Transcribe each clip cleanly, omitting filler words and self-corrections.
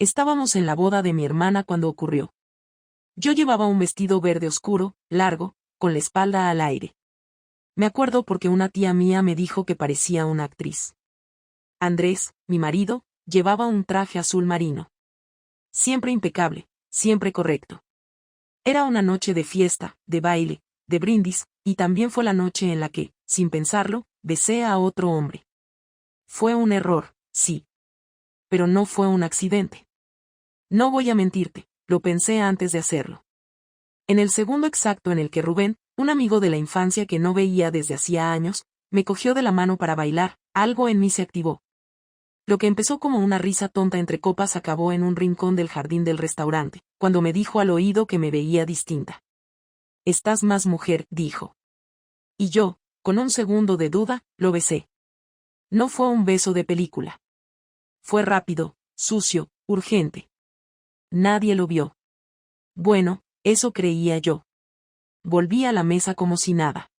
Estábamos en la boda de mi hermana cuando ocurrió. Yo llevaba un vestido verde oscuro, largo, con la espalda al aire. Me acuerdo porque una tía mía me dijo que parecía una actriz. Andrés, mi marido, llevaba un traje azul marino. Siempre impecable, siempre correcto. Era una noche de fiesta, de baile, de brindis, y también fue la noche en la que, sin pensarlo, besé a otro hombre. Fue un error, sí. Pero no fue un accidente. No voy a mentirte, lo pensé antes de hacerlo. En el segundo exacto en el que Rubén, un amigo de la infancia que no veía desde hacía años, me cogió de la mano para bailar, algo en mí se activó. Lo que empezó como una risa tonta entre copas acabó en un rincón del jardín del restaurante, cuando me dijo al oído que me veía distinta. «Estás más mujer», dijo. Y yo, con un segundo de duda, lo besé. No fue un beso de película. Fue rápido, sucio, urgente. Nadie lo vio. Bueno, eso creía yo. Volví a la mesa como si nada.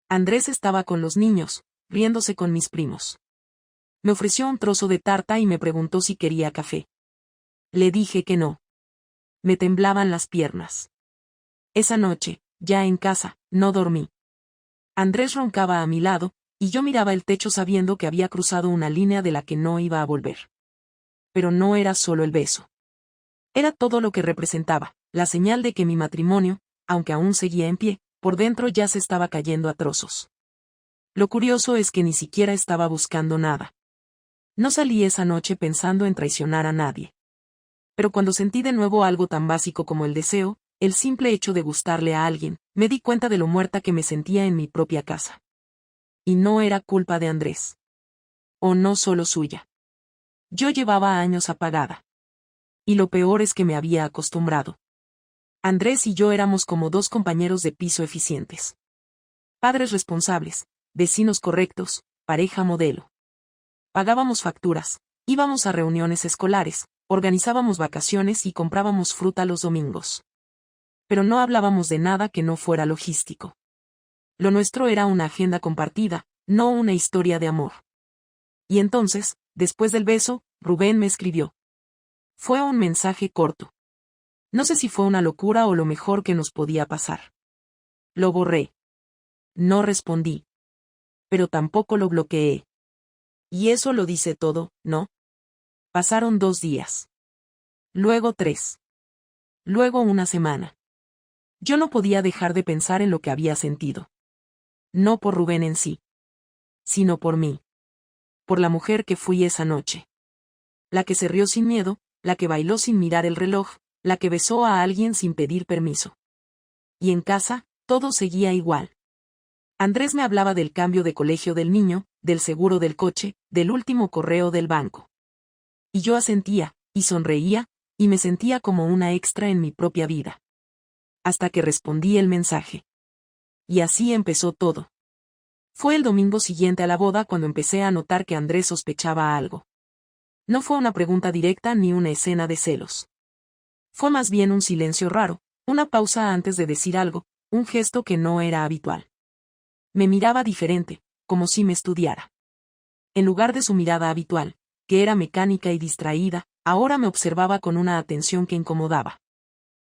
Andrés estaba con los niños, riéndose con mis primos. Me ofreció un trozo de tarta y me preguntó si quería café. Le dije que no. Me temblaban las piernas. Esa noche, ya en casa, no dormí. Andrés roncaba a mi lado, y yo miraba el techo sabiendo que había cruzado una línea de la que no iba a volver. Pero no era solo el beso. Era todo lo que representaba, la señal de que mi matrimonio, aunque aún seguía en pie, por dentro ya se estaba cayendo a trozos. Lo curioso es que ni siquiera estaba buscando nada. No salí esa noche pensando en traicionar a nadie. Pero cuando sentí de nuevo algo tan básico como el deseo, el simple hecho de gustarle a alguien, me di cuenta de lo muerta que me sentía en mi propia casa. Y no era culpa de Andrés. O no solo suya. Yo llevaba años apagada. Y lo peor es que me había acostumbrado. Andrés y yo éramos como dos compañeros de piso eficientes. Padres responsables, vecinos correctos, pareja modelo. Pagábamos facturas, íbamos a reuniones escolares, organizábamos vacaciones y comprábamos fruta los domingos. Pero no hablábamos de nada que no fuera logístico. Lo nuestro era una agenda compartida, no una historia de amor. Y entonces, después del beso, Rubén me escribió. Fue un mensaje corto. No sé si fue una locura o lo mejor que nos podía pasar. Lo borré. No respondí. Pero tampoco lo bloqueé. Y eso lo dice todo, ¿no? Pasaron 2 días. Luego 3. Luego una semana. Yo no podía dejar de pensar en lo que había sentido. No por Rubén en sí. Sino por mí. Por la mujer que fui esa noche. La que se rió sin miedo, la que bailó sin mirar el reloj, la que besó a alguien sin pedir permiso. Y en casa, todo seguía igual. Andrés me hablaba del cambio de colegio del niño, del seguro del coche, del último correo del banco. Y yo asentía, y sonreía, y me sentía como una extra en mi propia vida. Hasta que respondí el mensaje. Y así empezó todo. Fue el domingo siguiente a la boda cuando empecé a notar que Andrés sospechaba algo. No fue una pregunta directa ni una escena de celos. Fue más bien un silencio raro, una pausa antes de decir algo, un gesto que no era habitual. Me miraba diferente, como si me estudiara. En lugar de su mirada habitual, que era mecánica y distraída, ahora me observaba con una atención que incomodaba.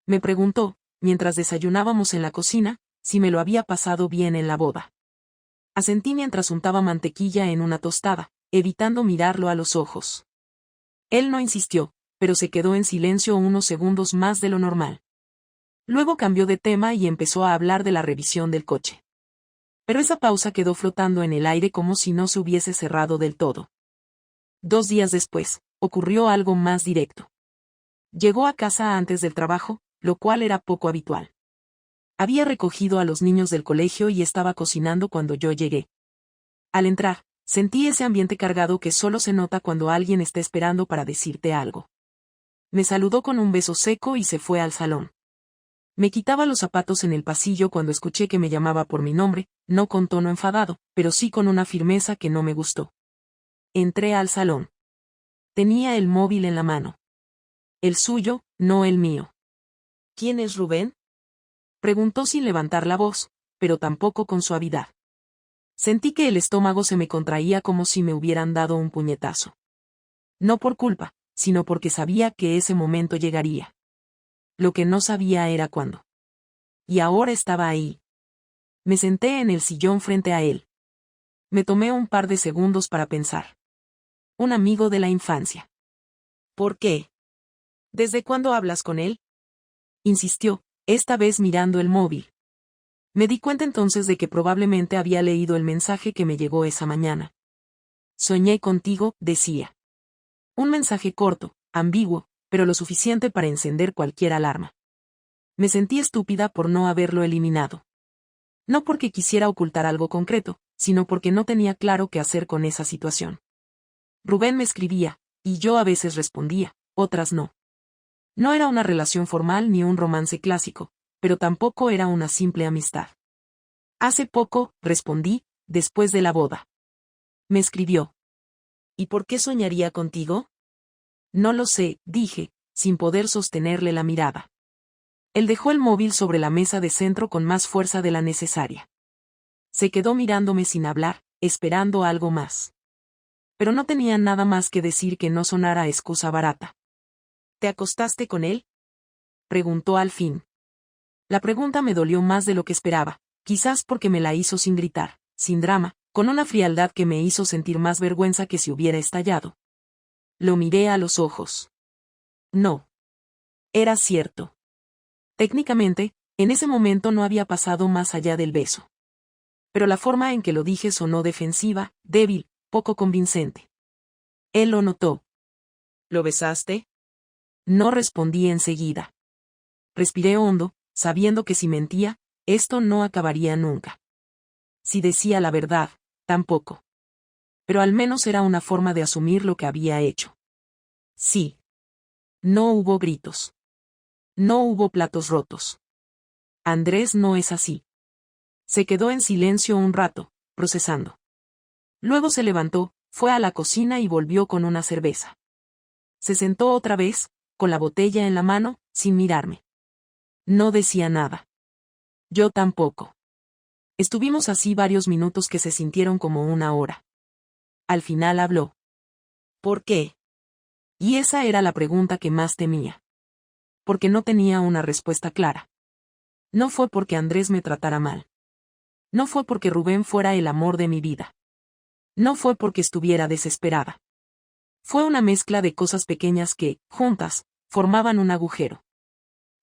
Me preguntó, mientras desayunábamos en la cocina, si me lo había pasado bien en la boda. Asentí mientras untaba mantequilla en una tostada, evitando mirarlo a los ojos. Él no insistió, pero se quedó en silencio unos segundos más de lo normal. Luego cambió de tema y empezó a hablar de la revisión del coche. Pero esa pausa quedó flotando en el aire como si no se hubiese cerrado del todo. 2 días después, ocurrió algo más directo. Llegó a casa antes del trabajo, lo cual era poco habitual. Había recogido a los niños del colegio y estaba cocinando cuando yo llegué. Al entrar, sentí ese ambiente cargado que solo se nota cuando alguien está esperando para decirte algo. Me saludó con un beso seco y se fue al salón. Me quitaba los zapatos en el pasillo cuando escuché que me llamaba por mi nombre, no con tono enfadado, pero sí con una firmeza que no me gustó. Entré al salón. Tenía el móvil en la mano. El suyo, no el mío. ¿Quién es Rubén? Preguntó sin levantar la voz, pero tampoco con suavidad. Sentí que el estómago se me contraía como si me hubieran dado un puñetazo. No por culpa, sino porque sabía que ese momento llegaría. Lo que no sabía era cuándo. Y ahora estaba ahí. Me senté en el sillón frente a él. Me tomé un par de segundos para pensar. Un amigo de la infancia. ¿Por qué? ¿Desde cuándo hablas con él? Insistió, esta vez mirando el móvil. Me di cuenta entonces de que probablemente había leído el mensaje que me llegó esa mañana. Soñé contigo, decía. Un mensaje corto, ambiguo, pero lo suficiente para encender cualquier alarma. Me sentí estúpida por no haberlo eliminado. No porque quisiera ocultar algo concreto, sino porque no tenía claro qué hacer con esa situación. Rubén me escribía, y yo a veces respondía, otras no. No era una relación formal ni un romance clásico, pero tampoco era una simple amistad. Hace poco, respondí, después de la boda. Me escribió. ¿Y por qué soñaría contigo? No lo sé, dije, sin poder sostenerle la mirada. Él dejó el móvil sobre la mesa de centro con más fuerza de la necesaria. Se quedó mirándome sin hablar, esperando algo más. Pero no tenía nada más que decir que no sonara excusa barata. ¿Te acostaste con él?, preguntó al fin. La pregunta me dolió más de lo que esperaba, quizás porque me la hizo sin gritar, sin drama, con una frialdad que me hizo sentir más vergüenza que si hubiera estallado. Lo miré a los ojos. No. Era cierto. Técnicamente, en ese momento no había pasado más allá del beso. Pero la forma en que lo dije sonó defensiva, débil, poco convincente. Él lo notó. ¿Lo besaste? No respondí enseguida. Respiré hondo, sabiendo que si mentía, esto no acabaría nunca. Si decía la verdad, tampoco. Pero al menos era una forma de asumir lo que había hecho. Sí. No hubo gritos. No hubo platos rotos. Andrés no es así. Se quedó en silencio un rato, procesando. Luego se levantó, fue a la cocina y volvió con una cerveza. Se sentó otra vez, con la botella en la mano, sin mirarme. No decía nada. Yo tampoco. Estuvimos así varios minutos que se sintieron como una hora. Al final habló. ¿Por qué? Y esa era la pregunta que más temía. Porque no tenía una respuesta clara. No fue porque Andrés me tratara mal. No fue porque Rubén fuera el amor de mi vida. No fue porque estuviera desesperada. Fue una mezcla de cosas pequeñas que, juntas, formaban un agujero.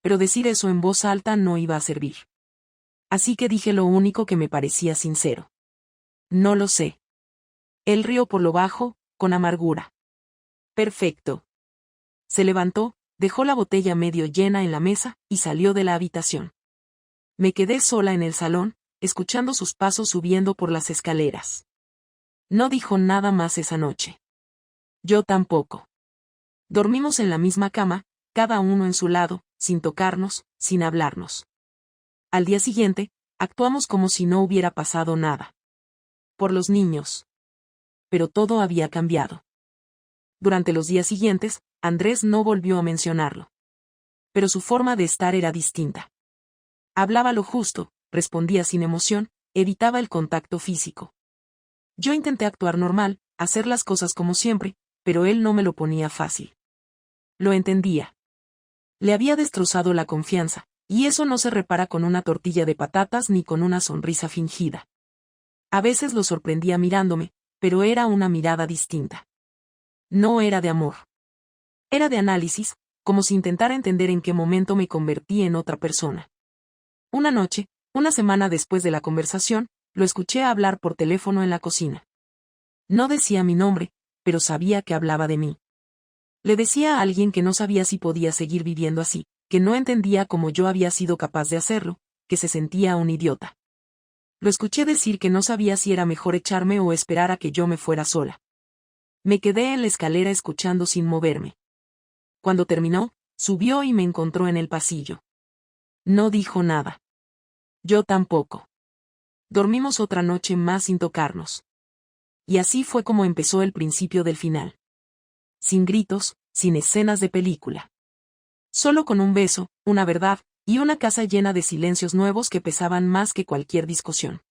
Pero decir eso en voz alta no iba a servir. Así que dije lo único que me parecía sincero. No lo sé. Él rió por lo bajo, con amargura. Perfecto. Se levantó, dejó la botella medio llena en la mesa, y salió de la habitación. Me quedé sola en el salón, escuchando sus pasos subiendo por las escaleras. No dijo nada más esa noche. Yo tampoco. Dormimos en la misma cama, cada uno en su lado, sin tocarnos, sin hablarnos. Al día siguiente, actuamos como si no hubiera pasado nada. Por los niños. Pero todo había cambiado. Durante los días siguientes, Andrés no volvió a mencionarlo. Pero su forma de estar era distinta. Hablaba lo justo, respondía sin emoción, evitaba el contacto físico. Yo intenté actuar normal, hacer las cosas como siempre, pero él no me lo ponía fácil. Lo entendía. Le había destrozado la confianza, y eso no se repara con una tortilla de patatas ni con una sonrisa fingida. A veces lo sorprendía mirándome, pero era una mirada distinta. No era de amor. Era de análisis, como si intentara entender en qué momento me convertí en otra persona. Una noche, una semana después de la conversación, lo escuché hablar por teléfono en la cocina. No decía mi nombre, pero sabía que hablaba de mí. Le decía a alguien que no sabía si podía seguir viviendo así, que no entendía cómo yo había sido capaz de hacerlo, que se sentía un idiota. Lo escuché decir que no sabía si era mejor echarme o esperar a que yo me fuera sola. Me quedé en la escalera escuchando sin moverme. Cuando terminó, subió y me encontró en el pasillo. No dijo nada. Yo tampoco. Dormimos otra noche más sin tocarnos. Y así fue como empezó el principio del final. Sin gritos, sin escenas de película. Solo con un beso, una verdad, y una casa llena de silencios nuevos que pesaban más que cualquier discusión.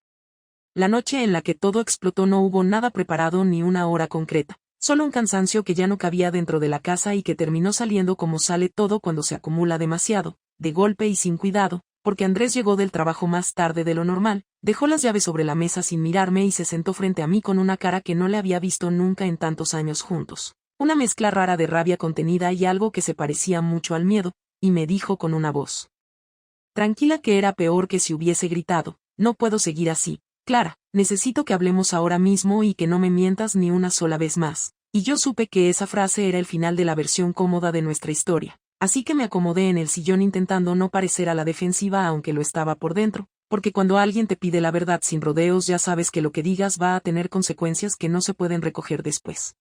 La noche en la que todo explotó no hubo nada preparado ni una hora concreta, Solo un cansancio que ya no cabía dentro de la casa y que terminó saliendo como sale todo cuando se acumula demasiado, de golpe y sin cuidado, porque Andrés llegó del trabajo más tarde de lo normal, dejó las llaves sobre la mesa sin mirarme y se sentó frente a mí con una cara que no le había visto nunca en tantos años juntos. Una mezcla rara de rabia contenida y algo que se parecía mucho al miedo, y me dijo con una voz tranquila que era peor que si hubiese gritado: no puedo seguir así, Clara, necesito que hablemos ahora mismo y que no me mientas ni una sola vez más. Y yo supe que esa frase era el final de la versión cómoda de nuestra historia, así que me acomodé en el sillón intentando no parecer a la defensiva aunque lo estaba por dentro, porque cuando alguien te pide la verdad sin rodeos ya sabes que lo que digas va a tener consecuencias que no se pueden recoger después.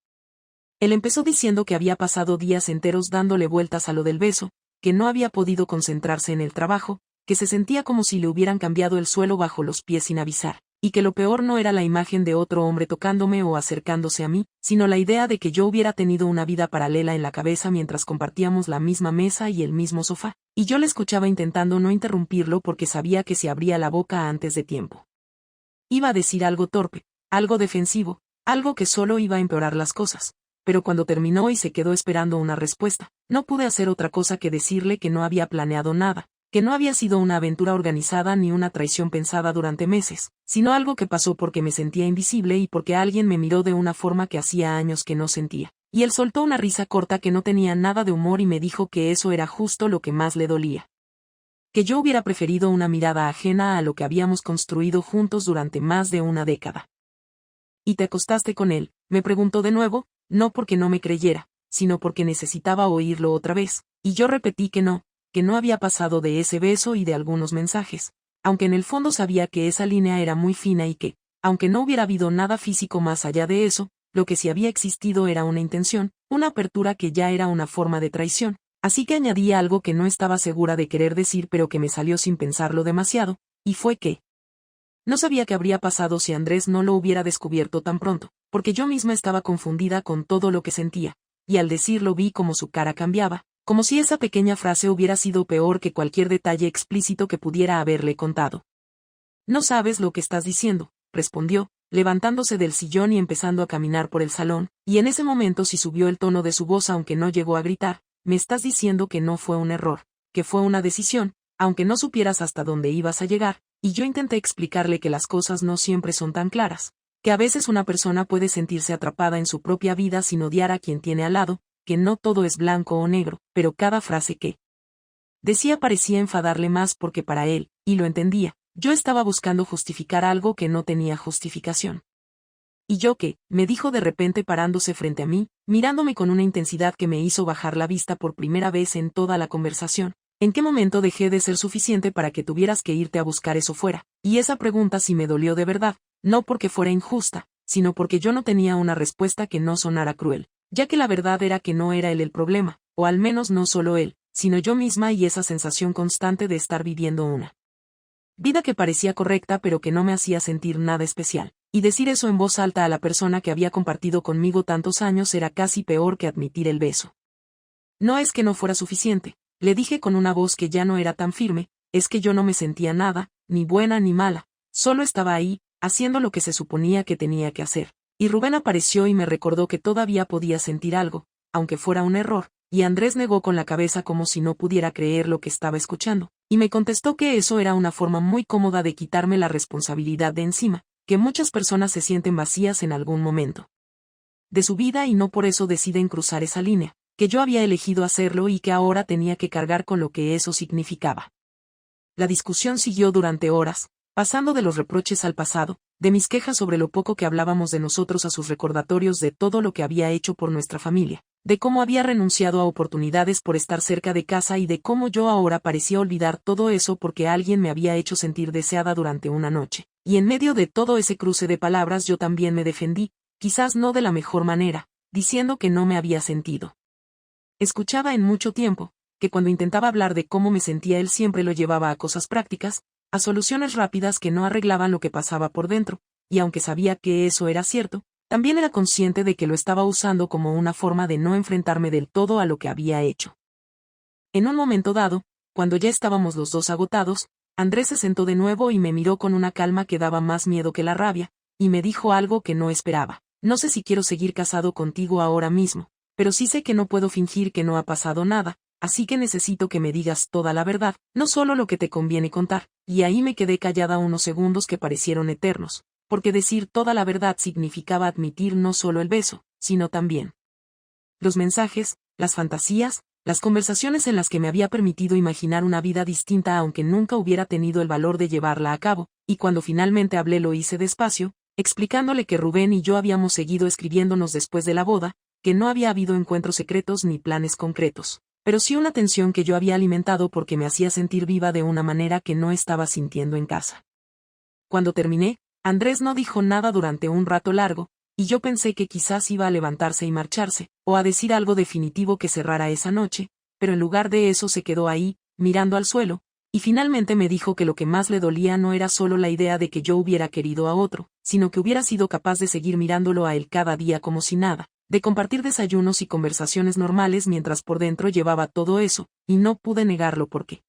Él empezó diciendo que había pasado días enteros dándole vueltas a lo del beso, que no había podido concentrarse en el trabajo, que se sentía como si le hubieran cambiado el suelo bajo los pies sin avisar, y que lo peor no era la imagen de otro hombre tocándome o acercándose a mí, sino la idea de que yo hubiera tenido una vida paralela en la cabeza mientras compartíamos la misma mesa y el mismo sofá, y yo le escuchaba intentando no interrumpirlo porque sabía que se abría la boca antes de tiempo. Iba a decir algo torpe, algo defensivo, algo que solo iba a empeorar las cosas, pero cuando terminó y se quedó esperando una respuesta, no pude hacer otra cosa que decirle que no había planeado nada, que no había sido una aventura organizada ni una traición pensada durante meses, sino algo que pasó porque me sentía invisible y porque alguien me miró de una forma que hacía años que no sentía. Y él soltó una risa corta que no tenía nada de humor y me dijo que eso era justo lo que más le dolía. Que yo hubiera preferido una mirada ajena a lo que habíamos construido juntos durante más de una década. ¿Y te acostaste con él?, me preguntó de nuevo, no porque no me creyera, sino porque necesitaba oírlo otra vez, y yo repetí que no había pasado de ese beso y de algunos mensajes, aunque en el fondo sabía que esa línea era muy fina y que, aunque no hubiera habido nada físico más allá de eso, lo que sí había existido era una intención, una apertura que ya era una forma de traición, así que añadí algo que no estaba segura de querer decir pero que me salió sin pensarlo demasiado, y fue que no sabía qué habría pasado si Andrés no lo hubiera descubierto tan pronto, porque yo misma estaba confundida con todo lo que sentía, y al decirlo vi como su cara cambiaba, como si esa pequeña frase hubiera sido peor que cualquier detalle explícito que pudiera haberle contado. No sabes lo que estás diciendo, respondió, levantándose del sillón y empezando a caminar por el salón, y en ese momento sí subió el tono de su voz aunque no llegó a gritar: me estás diciendo que no fue un error, que fue una decisión, aunque no supieras hasta dónde ibas a llegar, y yo intenté explicarle que las cosas no siempre son tan claras, que a veces una persona puede sentirse atrapada en su propia vida sin odiar a quien tiene al lado, que no todo es blanco o negro, pero cada frase que decía parecía enfadarle más porque para él, y lo entendía, yo estaba buscando justificar algo que no tenía justificación. ¿Y yo qué?, me dijo de repente parándose frente a mí, mirándome con una intensidad que me hizo bajar la vista por primera vez en toda la conversación. ¿En qué momento dejé de ser suficiente para que tuvieras que irte a buscar eso fuera? Y esa pregunta sí me dolió de verdad, no porque fuera injusta, sino porque yo no tenía una respuesta que no sonara cruel, ya que la verdad era que no era él el problema, o al menos no solo él, sino yo misma y esa sensación constante de estar viviendo una vida que parecía correcta pero que no me hacía sentir nada especial, y decir eso en voz alta a la persona que había compartido conmigo tantos años era casi peor que admitir el beso. No es que no fuera suficiente, le dije con una voz que ya no era tan firme, es que yo no me sentía nada, ni buena ni mala, solo estaba ahí, haciendo lo que se suponía que tenía que hacer. Y Rubén apareció y me recordó que todavía podía sentir algo, aunque fuera un error, y Andrés negó con la cabeza como si no pudiera creer lo que estaba escuchando, y me contestó que eso era una forma muy cómoda de quitarme la responsabilidad de encima, que muchas personas se sienten vacías en algún momento de su vida y no por eso deciden cruzar esa línea, que yo había elegido hacerlo y que ahora tenía que cargar con lo que eso significaba. La discusión siguió durante horas, pasando de los reproches al pasado, de mis quejas sobre lo poco que hablábamos de nosotros a sus recordatorios de todo lo que había hecho por nuestra familia, de cómo había renunciado a oportunidades por estar cerca de casa y de cómo yo ahora parecía olvidar todo eso porque alguien me había hecho sentir deseada durante una noche. Y en medio de todo ese cruce de palabras yo también me defendí, quizás no de la mejor manera, diciendo que no me había sentido escuchaba en mucho tiempo, que cuando intentaba hablar de cómo me sentía él siempre lo llevaba a cosas prácticas, a soluciones rápidas que no arreglaban lo que pasaba por dentro, y aunque sabía que eso era cierto, también era consciente de que lo estaba usando como una forma de no enfrentarme del todo a lo que había hecho. En un momento dado, cuando ya estábamos los dos agotados, Andrés se sentó de nuevo y me miró con una calma que daba más miedo que la rabia, y me dijo algo que no esperaba. No sé si quiero seguir casado contigo ahora mismo, pero sí sé que no puedo fingir que no ha pasado nada, así que necesito que me digas toda la verdad, no solo lo que te conviene contar. Y ahí me quedé callada unos segundos que parecieron eternos, porque decir toda la verdad significaba admitir no solo el beso, sino también los mensajes, las fantasías, las conversaciones en las que me había permitido imaginar una vida distinta aunque nunca hubiera tenido el valor de llevarla a cabo, y cuando finalmente hablé lo hice despacio, explicándole que Rubén y yo habíamos seguido escribiéndonos después de la boda, que no había habido encuentros secretos ni planes concretos, pero sí una tensión que yo había alimentado porque me hacía sentir viva de una manera que no estaba sintiendo en casa. Cuando terminé, Andrés no dijo nada durante un rato largo, y yo pensé que quizás iba a levantarse y marcharse, o a decir algo definitivo que cerrara esa noche, pero en lugar de eso se quedó ahí, mirando al suelo, y finalmente me dijo que lo que más le dolía no era solo la idea de que yo hubiera querido a otro, sino que hubiera sido capaz de seguir mirándolo a él cada día como si nada, de compartir desayunos y conversaciones normales mientras por dentro llevaba todo eso, y no pude negarlo porque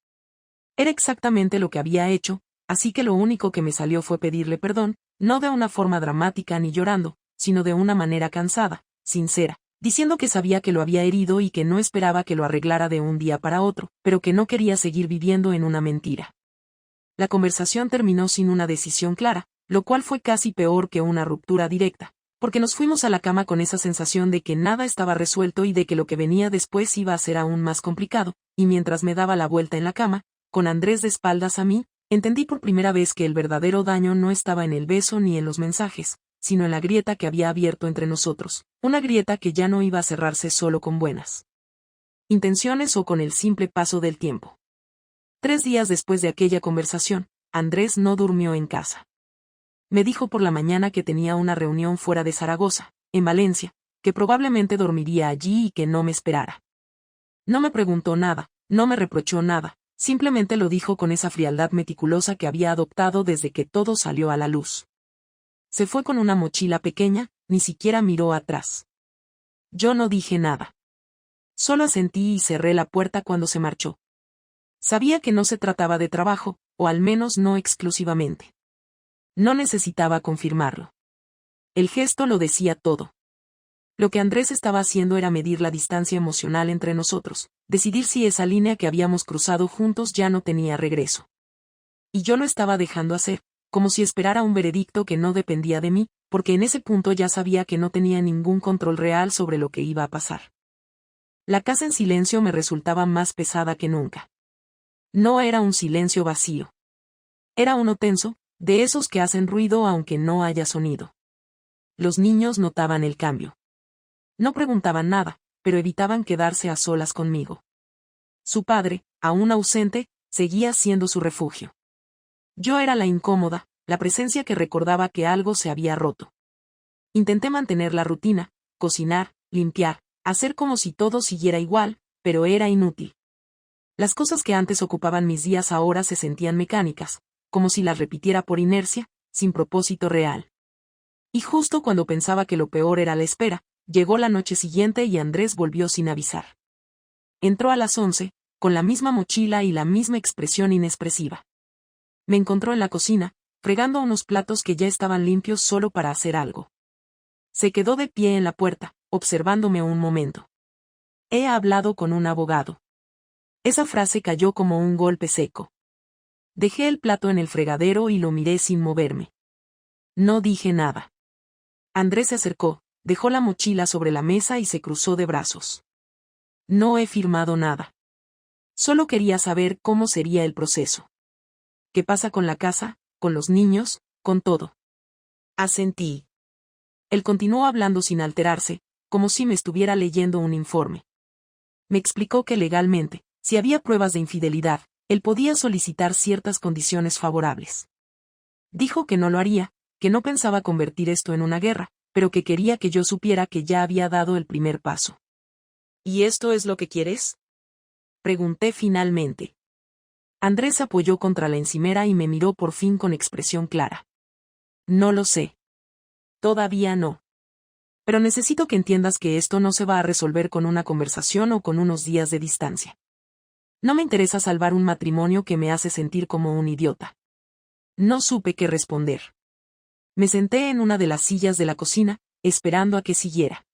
era exactamente lo que había hecho, así que lo único que me salió fue pedirle perdón, no de una forma dramática ni llorando, sino de una manera cansada, sincera, diciendo que sabía que lo había herido y que no esperaba que lo arreglara de un día para otro, pero que no quería seguir viviendo en una mentira. La conversación terminó sin una decisión clara, lo cual fue casi peor que una ruptura directa, porque nos fuimos a la cama con esa sensación de que nada estaba resuelto y de que lo que venía después iba a ser aún más complicado, y mientras me daba la vuelta en la cama, con Andrés de espaldas a mí, entendí por primera vez que el verdadero daño no estaba en el beso ni en los mensajes, sino en la grieta que había abierto entre nosotros, una grieta que ya no iba a cerrarse solo con buenas intenciones o con el simple paso del tiempo. 3 días después de aquella conversación, Andrés no durmió en casa. Me dijo por la mañana que tenía una reunión fuera de Zaragoza, en Valencia, que probablemente dormiría allí y que no me esperara. No me preguntó nada, no me reprochó nada, simplemente lo dijo con esa frialdad meticulosa que había adoptado desde que todo salió a la luz. Se fue con una mochila pequeña, ni siquiera miró atrás. Yo no dije nada. Solo asentí y cerré la puerta cuando se marchó. Sabía que no se trataba de trabajo, o al menos no exclusivamente. No necesitaba confirmarlo. El gesto lo decía todo. Lo que Andrés estaba haciendo era medir la distancia emocional entre nosotros, decidir si esa línea que habíamos cruzado juntos ya no tenía regreso. Y yo lo estaba dejando hacer, como si esperara un veredicto que no dependía de mí, porque en ese punto ya sabía que no tenía ningún control real sobre lo que iba a pasar. La casa en silencio me resultaba más pesada que nunca. No era un silencio vacío. Era uno tenso, de esos que hacen ruido aunque no haya sonido. Los niños notaban el cambio. No preguntaban nada, pero evitaban quedarse a solas conmigo. Su padre, aún ausente, seguía siendo su refugio. Yo era la incómoda, la presencia que recordaba que algo se había roto. Intenté mantener la rutina, cocinar, limpiar, hacer como si todo siguiera igual, pero era inútil. Las cosas que antes ocupaban mis días ahora se sentían mecánicas, como si las repitiera por inercia, sin propósito real. Y justo cuando pensaba que lo peor era la espera, llegó la noche siguiente y Andrés volvió sin avisar. Entró a las 11, con la misma mochila y la misma expresión inexpresiva. Me encontró en la cocina, fregando unos platos que ya estaban limpios solo para hacer algo. Se quedó de pie en la puerta, observándome un momento. He hablado con un abogado. Esa frase cayó como un golpe seco. Dejé el plato en el fregadero y lo miré sin moverme. No dije nada. Andrés se acercó, dejó la mochila sobre la mesa y se cruzó de brazos. No he firmado nada. Solo quería saber cómo sería el proceso. ¿Qué pasa con la casa, con los niños, con todo? Asentí. Él continuó hablando sin alterarse, como si me estuviera leyendo un informe. Me explicó que legalmente, si había pruebas de infidelidad, él podía solicitar ciertas condiciones favorables. Dijo que no lo haría, que no pensaba convertir esto en una guerra, pero que quería que yo supiera que ya había dado el primer paso. ¿Y esto es lo que quieres? Pregunté finalmente. Andrés se apoyó contra la encimera y me miró por fin con expresión clara. No lo sé. Todavía no. Pero necesito que entiendas que esto no se va a resolver con una conversación o con unos días de distancia. No me interesa salvar un matrimonio que me hace sentir como un idiota. No supe qué responder. Me senté en una de las sillas de la cocina, esperando a que siguiera.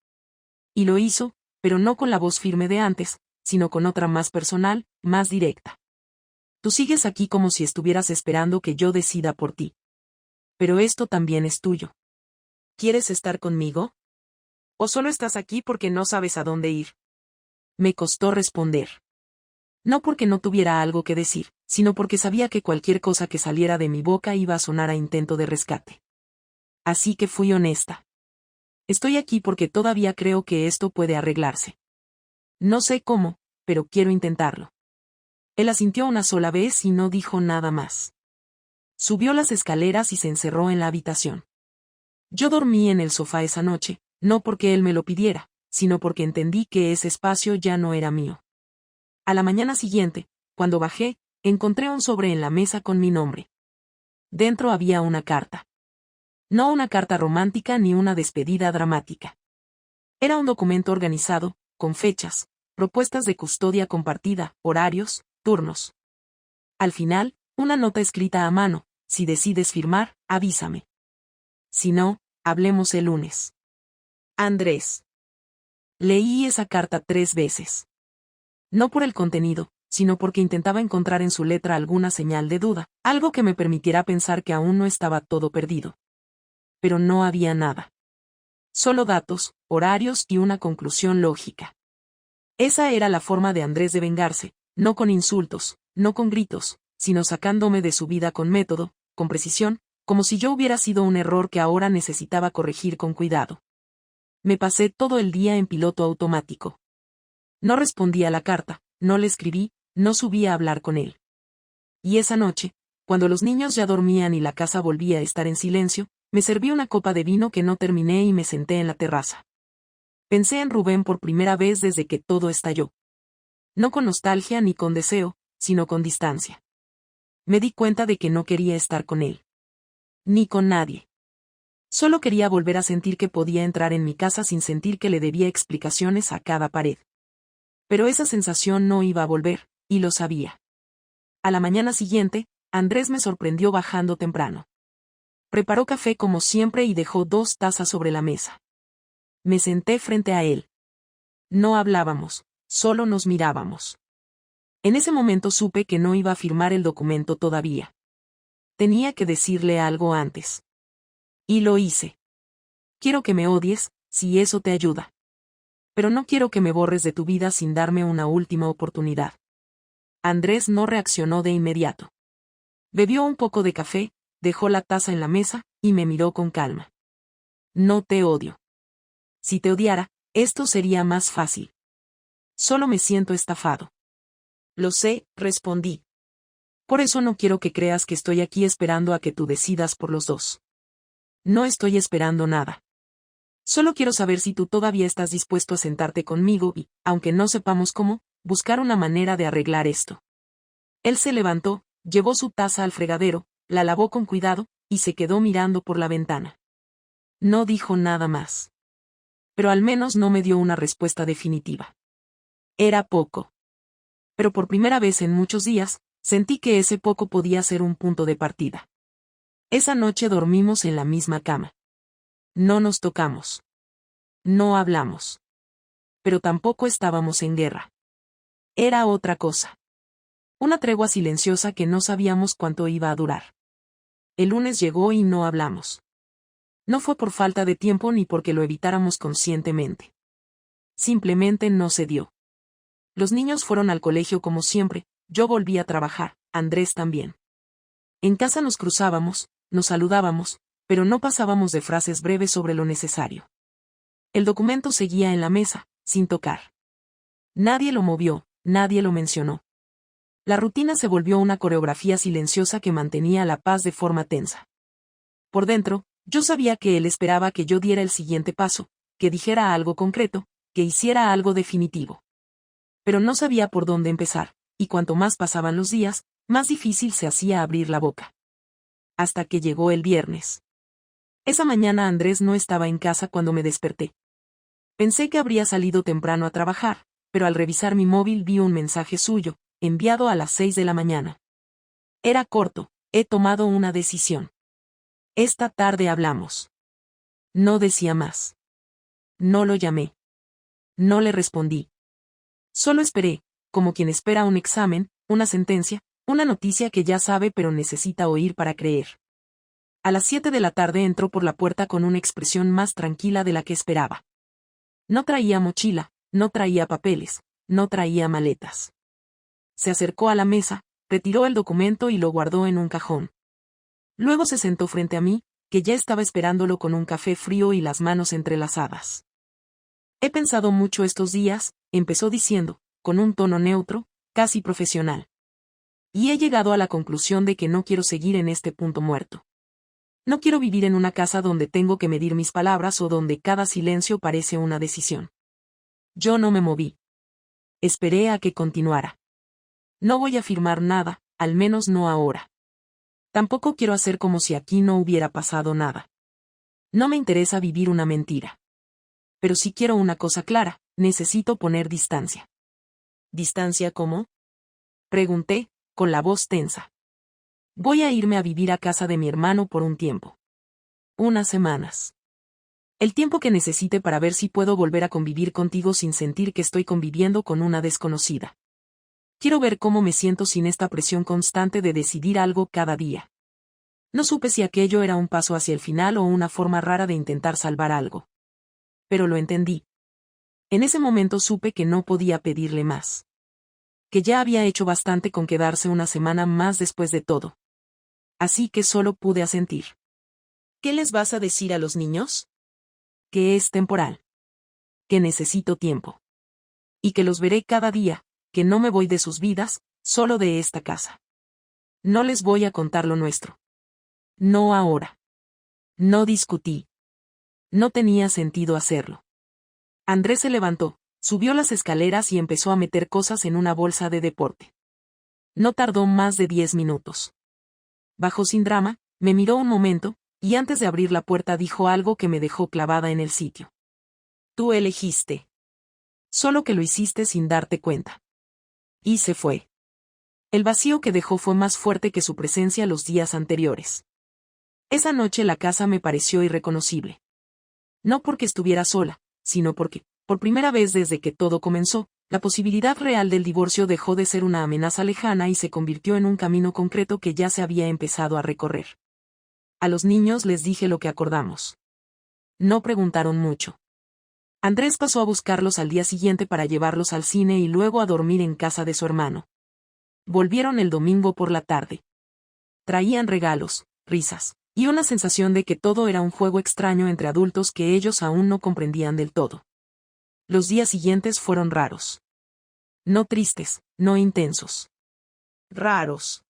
Y lo hizo, pero no con la voz firme de antes, sino con otra más personal, más directa. Tú sigues aquí como si estuvieras esperando que yo decida por ti. Pero esto también es tuyo. ¿Quieres estar conmigo? ¿O solo estás aquí porque no sabes a dónde ir? Me costó responder. No porque no tuviera algo que decir, sino porque sabía que cualquier cosa que saliera de mi boca iba a sonar a intento de rescate. Así que fui honesta. Estoy aquí porque todavía creo que esto puede arreglarse. No sé cómo, pero quiero intentarlo. Él asintió una sola vez y no dijo nada más. Subió las escaleras y se encerró en la habitación. Yo dormí en el sofá esa noche, no porque él me lo pidiera, sino porque entendí que ese espacio ya no era mío. A la mañana siguiente, cuando bajé, encontré un sobre en la mesa con mi nombre. Dentro había una carta. No una carta romántica ni una despedida dramática. Era un documento organizado, con fechas, propuestas de custodia compartida, horarios, turnos. Al final, una nota escrita a mano: si decides firmar, avísame. Si no, hablemos el lunes. Andrés. Leí esa carta 3 veces. No por el contenido, sino porque intentaba encontrar en su letra alguna señal de duda, algo que me permitiera pensar que aún no estaba todo perdido. Pero no había nada. Solo datos, horarios y una conclusión lógica. Esa era la forma de Andrés de vengarse, no con insultos, no con gritos, sino sacándome de su vida con método, con precisión, como si yo hubiera sido un error que ahora necesitaba corregir con cuidado. Me pasé todo el día en piloto automático. No respondí a la carta, no le escribí, no subí a hablar con él. Y esa noche, cuando los niños ya dormían y la casa volvía a estar en silencio, me serví una copa de vino que no terminé y me senté en la terraza. Pensé en Rubén por primera vez desde que todo estalló. No con nostalgia ni con deseo, sino con distancia. Me di cuenta de que no quería estar con él. Ni con nadie. Solo quería volver a sentir que podía entrar en mi casa sin sentir que le debía explicaciones a cada pared. Pero esa sensación no iba a volver, y lo sabía. A la mañana siguiente, Andrés me sorprendió bajando temprano. Preparó café como siempre y dejó 2 tazas sobre la mesa. Me senté frente a él. No hablábamos, solo nos mirábamos. En ese momento supe que no iba a firmar el documento todavía. Tenía que decirle algo antes. Y lo hice. Quiero que me odies, si eso te ayuda. Pero no quiero que me borres de tu vida sin darme una última oportunidad. Andrés no reaccionó de inmediato. Bebió un poco de café, dejó la taza en la mesa, y me miró con calma. No te odio. Si te odiara, esto sería más fácil. Solo me siento estafado. Lo sé, respondí. Por eso no quiero que creas que estoy aquí esperando a que tú decidas por los dos. No estoy esperando nada. Solo quiero saber si tú todavía estás dispuesto a sentarte conmigo y, aunque no sepamos cómo, buscar una manera de arreglar esto. Él se levantó, llevó su taza al fregadero, la lavó con cuidado, y se quedó mirando por la ventana. No dijo nada más. Pero al menos no me dio una respuesta definitiva. Era poco. Pero por primera vez en muchos días, sentí que ese poco podía ser un punto de partida. Esa noche dormimos en la misma cama. No nos tocamos. No hablamos. Pero tampoco estábamos en guerra. Era otra cosa. Una tregua silenciosa que no sabíamos cuánto iba a durar. El lunes llegó y no hablamos. No fue por falta de tiempo ni porque lo evitáramos conscientemente. Simplemente no se dio. Los niños fueron al colegio como siempre, yo volví a trabajar, Andrés también. En casa nos cruzábamos, nos saludábamos, pero no pasábamos de frases breves sobre lo necesario. El documento seguía en la mesa, sin tocar. Nadie lo movió, nadie lo mencionó. La rutina se volvió una coreografía silenciosa que mantenía la paz de forma tensa. Por dentro, yo sabía que él esperaba que yo diera el siguiente paso, que dijera algo concreto, que hiciera algo definitivo. Pero no sabía por dónde empezar, y cuanto más pasaban los días, más difícil se hacía abrir la boca. Hasta que llegó el viernes. Esa mañana Andrés no estaba en casa cuando me desperté. Pensé que habría salido temprano a trabajar, pero al revisar mi móvil vi un mensaje suyo, enviado a las 6 de la mañana. Era corto: he tomado una decisión. Esta tarde hablamos. No decía más. No lo llamé. No le respondí. Solo esperé, como quien espera un examen, una sentencia, una noticia que ya sabe pero necesita oír para creer. A las 7 de la tarde entró por la puerta con una expresión más tranquila de la que esperaba. No traía mochila, no traía papeles, no traía maletas. Se acercó a la mesa, retiró el documento y lo guardó en un cajón. Luego se sentó frente a mí, que ya estaba esperándolo con un café frío y las manos entrelazadas. He pensado mucho estos días, empezó diciendo, con un tono neutro, casi profesional. Y he llegado a la conclusión de que no quiero seguir en este punto muerto. No quiero vivir en una casa donde tengo que medir mis palabras o donde cada silencio parece una decisión. Yo no me moví. Esperé a que continuara. No voy a firmar nada, al menos no ahora. Tampoco quiero hacer como si aquí no hubiera pasado nada. No me interesa vivir una mentira. Pero si quiero una cosa clara, necesito poner distancia. ¿Distancia cómo? Pregunté, con la voz tensa. Voy a irme a vivir a casa de mi hermano por un tiempo. Unas semanas. El tiempo que necesite para ver si puedo volver a convivir contigo sin sentir que estoy conviviendo con una desconocida. Quiero ver cómo me siento sin esta presión constante de decidir algo cada día. No supe si aquello era un paso hacia el final o una forma rara de intentar salvar algo. Pero lo entendí. En ese momento supe que no podía pedirle más. Que ya había hecho bastante con quedarse una semana más después de todo. Así que solo pude asentir. ¿Qué les vas a decir a los niños? Que es temporal. Que necesito tiempo. Y que los veré cada día, que no me voy de sus vidas, solo de esta casa. No les voy a contar lo nuestro. No ahora. No discutí. No tenía sentido hacerlo. Andrés se levantó, subió las escaleras y empezó a meter cosas en una bolsa de deporte. No tardó más de 10 minutos. Bajó sin drama, me miró un momento, y antes de abrir la puerta dijo algo que me dejó clavada en el sitio. Tú elegiste. Solo que lo hiciste sin darte cuenta. Y se fue. El vacío que dejó fue más fuerte que su presencia los días anteriores. Esa noche la casa me pareció irreconocible. No porque estuviera sola, sino porque, por primera vez desde que todo comenzó, la posibilidad real del divorcio dejó de ser una amenaza lejana y se convirtió en un camino concreto que ya se había empezado a recorrer. A los niños les dije lo que acordamos. No preguntaron mucho. Andrés pasó a buscarlos al día siguiente para llevarlos al cine y luego a dormir en casa de su hermano. Volvieron el domingo por la tarde. Traían regalos, risas, y una sensación de que todo era un juego extraño entre adultos que ellos aún no comprendían del todo. Los días siguientes fueron raros. No tristes, no intensos. Raros.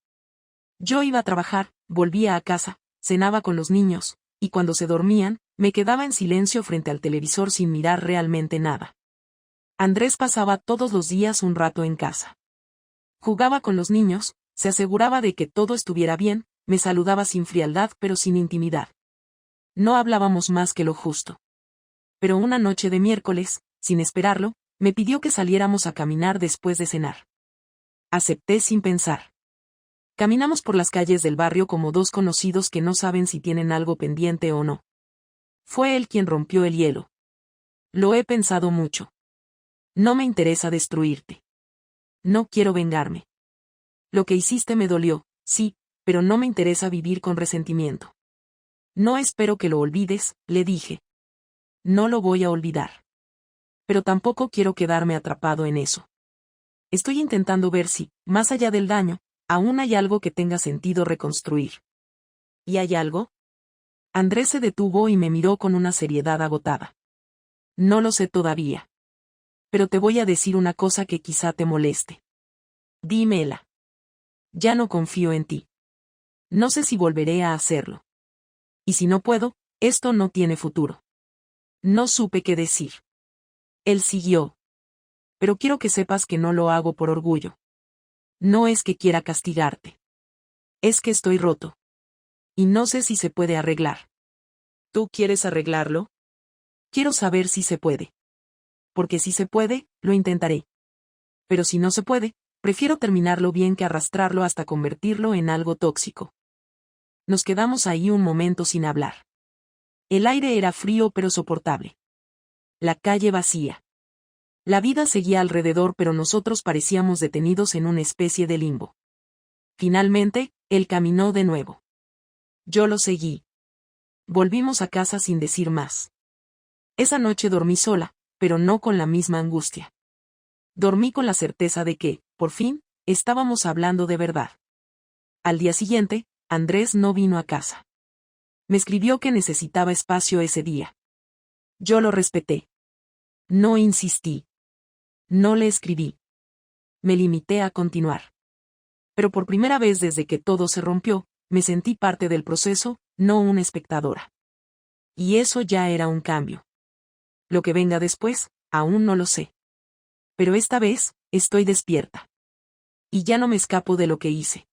Yo iba a trabajar, volvía a casa, cenaba con los niños, y cuando se dormían, me quedaba en silencio frente al televisor sin mirar realmente nada. Andrés pasaba todos los días un rato en casa. Jugaba con los niños, se aseguraba de que todo estuviera bien, me saludaba sin frialdad pero sin intimidad. No hablábamos más que lo justo. Pero una noche de miércoles, sin esperarlo, me pidió que saliéramos a caminar después de cenar. Acepté sin pensar. Caminamos por las calles del barrio como dos conocidos que no saben si tienen algo pendiente o no. Fue él quien rompió el hielo. Lo he pensado mucho. No me interesa destruirte. No quiero vengarme. Lo que hiciste me dolió, sí, pero no me interesa vivir con resentimiento. No espero que lo olvides, le dije. No lo voy a olvidar. Pero tampoco quiero quedarme atrapado en eso. Estoy intentando ver si, más allá del daño, aún hay algo que tenga sentido reconstruir. ¿Y hay algo? Andrés se detuvo y me miró con una seriedad agotada. No lo sé todavía. Pero te voy a decir una cosa que quizá te moleste. Dímela. Ya no confío en ti. No sé si volveré a hacerlo. Y si no puedo, esto no tiene futuro. No supe qué decir. Él siguió. Pero quiero que sepas que no lo hago por orgullo. No es que quiera castigarte. Es que estoy roto. Y no sé si se puede arreglar. ¿Tú quieres arreglarlo? Quiero saber si se puede. Porque si se puede, lo intentaré. Pero si no se puede, prefiero terminarlo bien que arrastrarlo hasta convertirlo en algo tóxico. Nos quedamos ahí un momento sin hablar. El aire era frío pero soportable. La calle vacía. La vida seguía alrededor, pero nosotros parecíamos detenidos en una especie de limbo. Finalmente, él caminó de nuevo. Yo lo seguí. Volvimos a casa sin decir más. Esa noche dormí sola, pero no con la misma angustia. Dormí con la certeza de que, por fin, estábamos hablando de verdad. Al día siguiente, Andrés no vino a casa. Me escribió que necesitaba espacio ese día. Yo lo respeté. No insistí. No le escribí. Me limité a continuar. Pero por primera vez desde que todo se rompió, me sentí parte del proceso, no una espectadora. Y eso ya era un cambio. Lo que venga después, aún no lo sé. Pero esta vez, estoy despierta. Y ya no me escapo de lo que hice.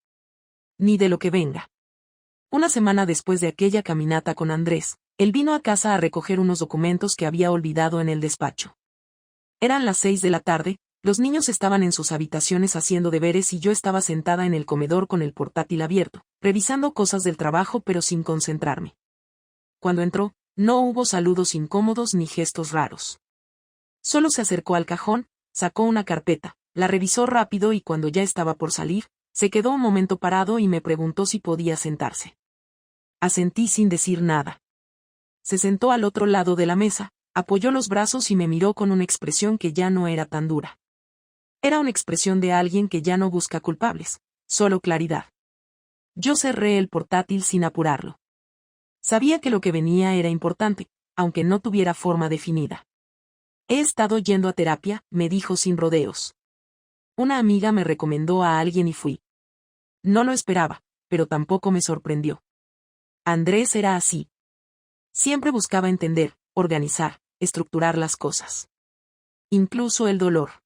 Ni de lo que venga. Una semana después de aquella caminata con Andrés, él vino a casa a recoger unos documentos que había olvidado en el despacho. Eran las 6 de la tarde, los niños estaban en sus habitaciones haciendo deberes y yo estaba sentada en el comedor con el portátil abierto, revisando cosas del trabajo pero sin concentrarme. Cuando entró, no hubo saludos incómodos ni gestos raros. Solo se acercó al cajón, sacó una carpeta, la revisó rápido y cuando ya estaba por salir, se quedó un momento parado y me preguntó si podía sentarse. Asentí sin decir nada. Se sentó al otro lado de la mesa, apoyó los brazos y me miró con una expresión que ya no era tan dura. Era una expresión de alguien que ya no busca culpables, solo claridad. Yo cerré el portátil sin apurarlo. Sabía que lo que venía era importante, aunque no tuviera forma definida. He estado yendo a terapia, me dijo sin rodeos. Una amiga me recomendó a alguien y fui. No lo esperaba, pero tampoco me sorprendió. Andrés era así. Siempre buscaba entender, organizar, estructurar las cosas. Incluso el dolor.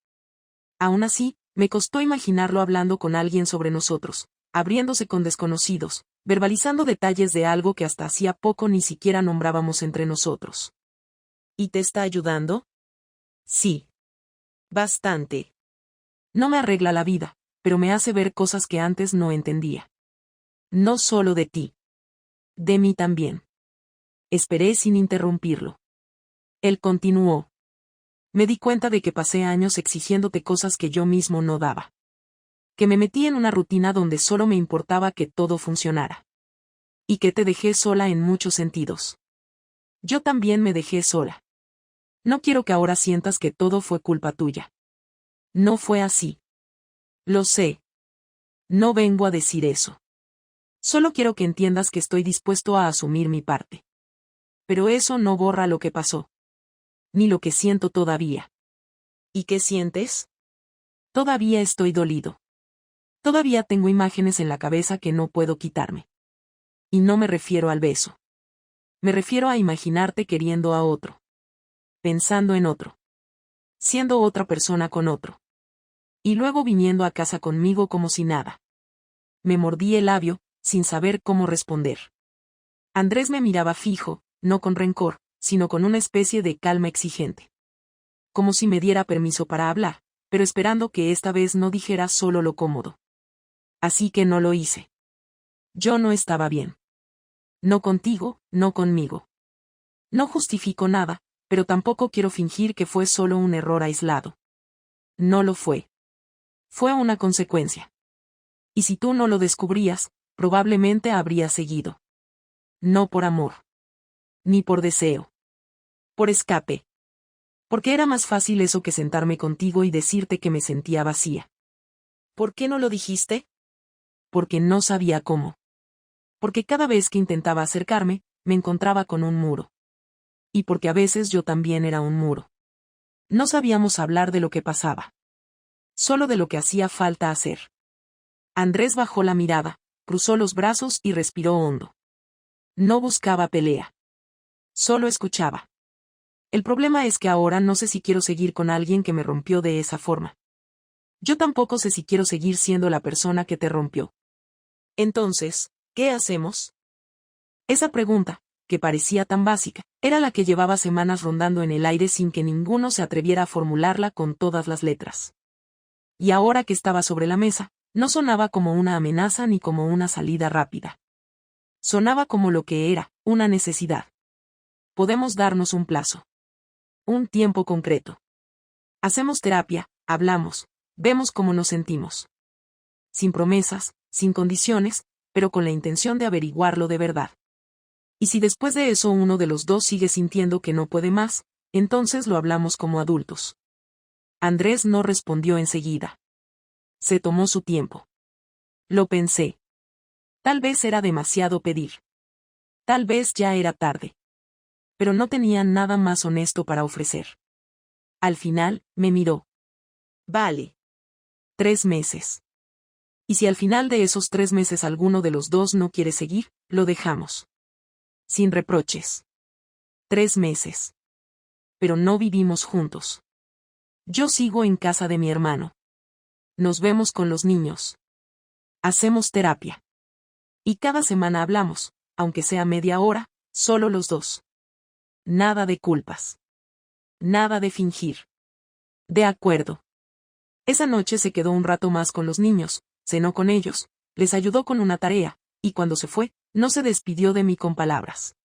Aún así, me costó imaginarlo hablando con alguien sobre nosotros, abriéndose con desconocidos, verbalizando detalles de algo que hasta hacía poco ni siquiera nombrábamos entre nosotros. ¿Y te está ayudando? Sí. Bastante. No me arregla la vida, pero me hace ver cosas que antes no entendía. No solo de ti. De mí también. Esperé sin interrumpirlo. Él continuó. Me di cuenta de que pasé años exigiéndote cosas que yo mismo no daba. Que me metí en una rutina donde solo me importaba que todo funcionara. Y que te dejé sola en muchos sentidos. Yo también me dejé sola. No quiero que ahora sientas que todo fue culpa tuya. No fue así. Lo sé. No vengo a decir eso. Solo quiero que entiendas que estoy dispuesto a asumir mi parte. Pero eso no borra lo que pasó. Ni lo que siento todavía. ¿Y qué sientes? Todavía estoy dolido. Todavía tengo imágenes en la cabeza que no puedo quitarme. Y no me refiero al beso. Me refiero a imaginarte queriendo a otro. Pensando en otro. Siendo otra persona con otro. Y luego viniendo a casa conmigo como si nada. Me mordí el labio, sin saber cómo responder. Andrés me miraba fijo, no con rencor, sino con una especie de calma exigente. Como si me diera permiso para hablar, pero esperando que esta vez no dijera solo lo cómodo. Así que no lo hice. Yo no estaba bien. No contigo, no conmigo. No justifico nada, pero tampoco quiero fingir que fue solo un error aislado. No lo fue. Fue una consecuencia. Y si tú no lo descubrías, probablemente habría seguido. No por amor. Ni por deseo. Por escape. Porque era más fácil eso que sentarme contigo y decirte que me sentía vacía. ¿Por qué no lo dijiste? Porque no sabía cómo. Porque cada vez que intentaba acercarme, me encontraba con un muro. Y porque a veces yo también era un muro. No sabíamos hablar de lo que pasaba. Solo de lo que hacía falta hacer. Andrés bajó la mirada, cruzó los brazos y respiró hondo. No buscaba pelea. Solo escuchaba. El problema es que ahora no sé si quiero seguir con alguien que me rompió de esa forma. Yo tampoco sé si quiero seguir siendo la persona que te rompió. Entonces, ¿qué hacemos? Esa pregunta, que parecía tan básica, era la que llevaba semanas rondando en el aire sin que ninguno se atreviera a formularla con todas las letras. Y ahora que estaba sobre la mesa, no sonaba como una amenaza ni como una salida rápida. Sonaba como lo que era, una necesidad. Podemos darnos un plazo. Un tiempo concreto. Hacemos terapia, hablamos, vemos cómo nos sentimos. Sin promesas, sin condiciones, pero con la intención de averiguarlo de verdad. Y si después de eso uno de los dos sigue sintiendo que no puede más, entonces lo hablamos como adultos. Andrés no respondió enseguida. Se tomó su tiempo. Lo pensé. Tal vez era demasiado pedir. Tal vez ya era tarde. Pero no tenía nada más honesto para ofrecer. Al final, me miró. Vale. 3 meses. Y si al final de esos 3 meses alguno de los dos no quiere seguir, lo dejamos. Sin reproches. 3 meses. Pero no vivimos juntos. Yo sigo en casa de mi hermano. Nos vemos con los niños. Hacemos terapia. Y cada semana hablamos, aunque sea media hora, solo los dos. Nada de culpas. Nada de fingir. De acuerdo. Esa noche se quedó un rato más con los niños, cenó con ellos, les ayudó con una tarea, y cuando se fue, no se despidió de mí con palabras.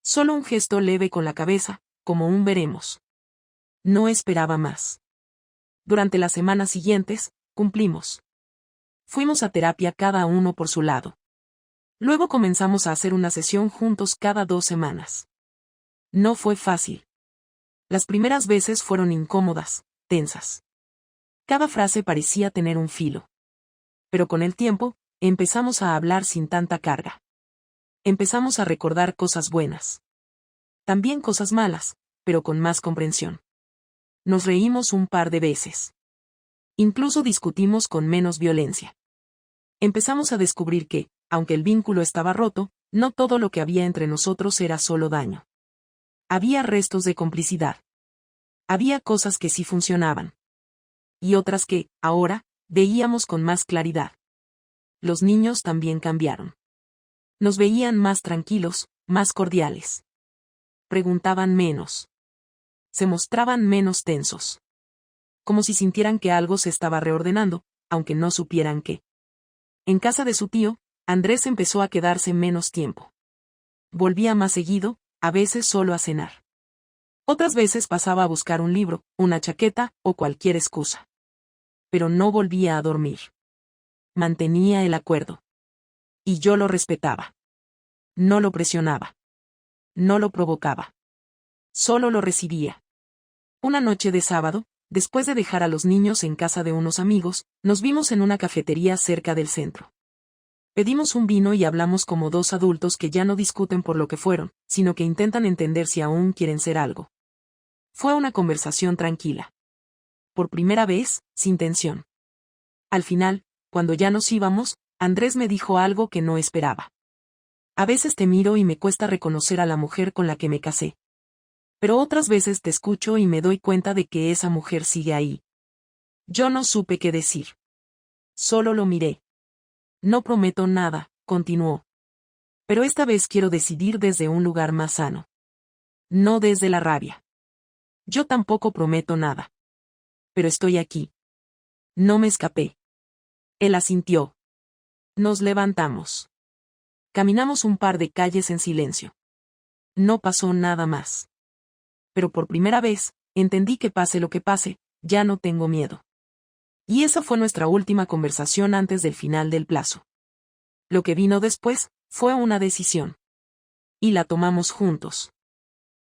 Solo un gesto leve con la cabeza, como un veremos. No esperaba más. Durante las semanas siguientes, cumplimos. Fuimos a terapia cada uno por su lado. Luego comenzamos a hacer una sesión juntos cada 2 semanas. No fue fácil. Las primeras veces fueron incómodas, tensas. Cada frase parecía tener un filo. Pero con el tiempo, empezamos a hablar sin tanta carga. Empezamos a recordar cosas buenas. También cosas malas, pero con más comprensión. Nos reímos un par de veces. Incluso discutimos con menos violencia. Empezamos a descubrir que, aunque el vínculo estaba roto, no todo lo que había entre nosotros era solo daño. Había restos de complicidad. Había cosas que sí funcionaban. Y otras que, ahora, veíamos con más claridad. Los niños también cambiaron. Nos veían más tranquilos, más cordiales. Preguntaban menos. Se mostraban menos tensos. Como si sintieran que algo se estaba reordenando, aunque no supieran qué. En casa de su tío, Andrés empezó a quedarse menos tiempo. Volvía más seguido, a veces solo a cenar. Otras veces pasaba a buscar un libro, una chaqueta, o cualquier excusa. Pero no volvía a dormir. Mantenía el acuerdo. Y yo lo respetaba. No lo presionaba. No lo provocaba. Solo lo recibía. Una noche de sábado, después de dejar a los niños en casa de unos amigos, nos vimos en una cafetería cerca del centro. Pedimos un vino y hablamos como 2 adultos que ya no discuten por lo que fueron, sino que intentan entender si aún quieren ser algo. Fue una conversación tranquila. Por primera vez, sin tensión. Al final, cuando ya nos íbamos, Andrés me dijo algo que no esperaba. A veces te miro y me cuesta reconocer a la mujer con la que me casé. Pero otras veces te escucho y me doy cuenta de que esa mujer sigue ahí. Yo no supe qué decir. Solo lo miré. No prometo nada, continuó. Pero esta vez quiero decidir desde un lugar más sano. No desde la rabia. Yo tampoco prometo nada. Pero estoy aquí. No me escapé. Él asintió. Nos levantamos. Caminamos un par de calles en silencio. No pasó nada más. Pero por primera vez, entendí que pase lo que pase, ya no tengo miedo. Y esa fue nuestra última conversación antes del final del plazo. Lo que vino después, fue una decisión. Y la tomamos juntos.